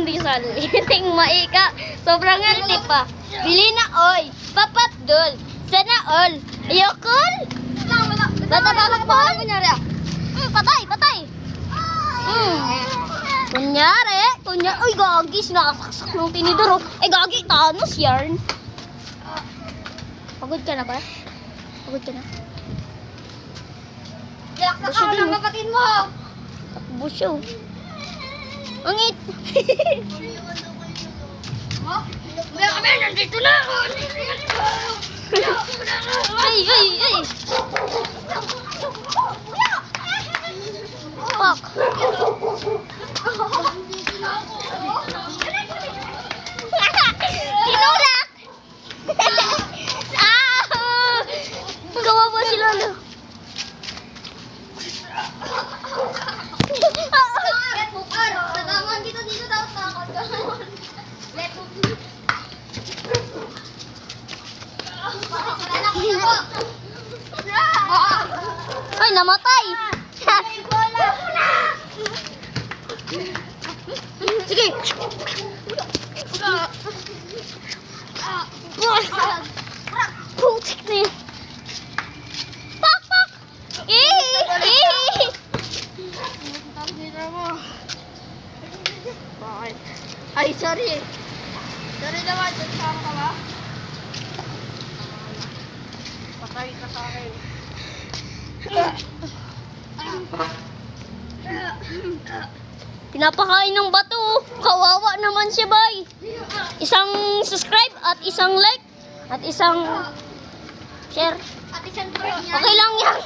King Rizal. Iting maika. Sobrang healthy pa. Bili na oy. Papatdol. Sana all. Ayokol. Tatabakpon. Patay, patay. Kunyari. Uy, gagis. Nakasaksak ng tinidor. Eh, gagi. Thanos yarn. Pagod ka na ba? Pagod ka na? Laksak ako ng kapatid mo. Takbo siya. Angit. Kaya kami, nandito na ako. Ay, ay, ay. Fuck. Tinulak. Ah! Kawawa si Lolo. Ay, namatay. Sige. Putik na yun. Pak, pak. Ay, sorry. Sorry naman, sasama ka ba? Patay ka sa akin. Pinapakain ng bato. Kawawa naman siya, bay. Isang subscribe at isang like at isang share. At isang bird niya. Okay lang yan.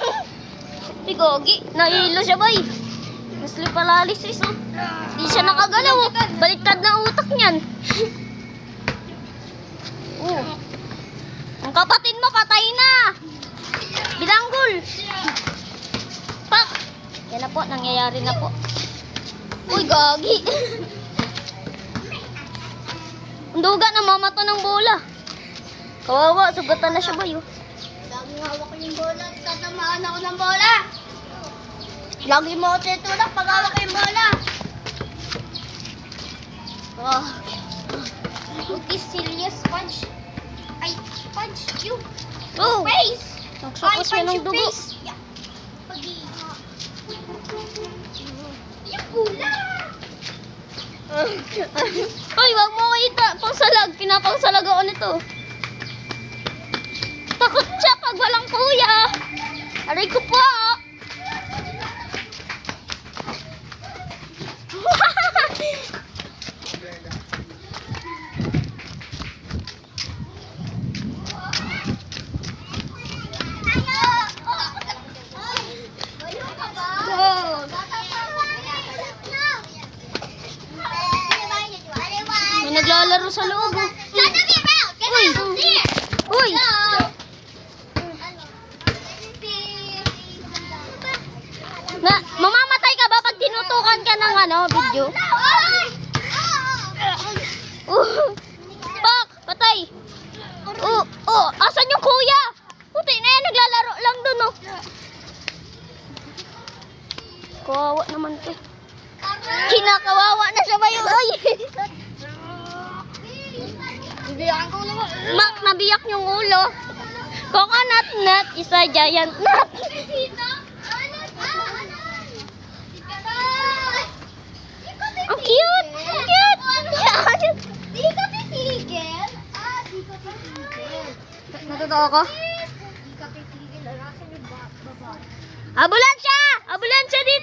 Bigogi. Nahilo siya, bay. Nasli paralysis, oh. Di siya nakagalaw, oh. Baliktad na utak niyan. Oh. Ang kapatid mo, patay na. Bilanggol. Pak. Yan na po, nangyayari na po. Uy, gagi. Ang duga, namamato ng bola. Kawawa, sugatan na siya, bay, oh. Laging hawak ko yung bola. Tatamaan ako ng bola. Lagi mo ako tinutulak pag hawak ko yung bola. Oh. Cookie serious punch. Ay, punch you. Oh. Face. Nagsakos siya ng dugo. Yeah. Pag-iha. Yung bola. Ay, wag mo kita. Pangsalag. Pinapangsalag ako nito. Takot siya pag walang kuya. Aray ko po. May naglalaro sa loob. Oh. Uy. Uy. Mamamatay ka ba pag tinutukan ka ng video? Pak, patay. Asan yung kuya? Puti na yan, naglalaro lang dun, oh. Kawawa naman to. Kinakawawa na siya ba yun? Ay. Bibiyakan ko naman. Mak, nabiyak yung ulo. Coconut nut is a giant nut. Ang cute! Ang cute! Di ka titigil. Di ka titigil. Natutuwa ko? Di ka titigil. Narasan yung baba. Ambulansya! Ambulansya dito!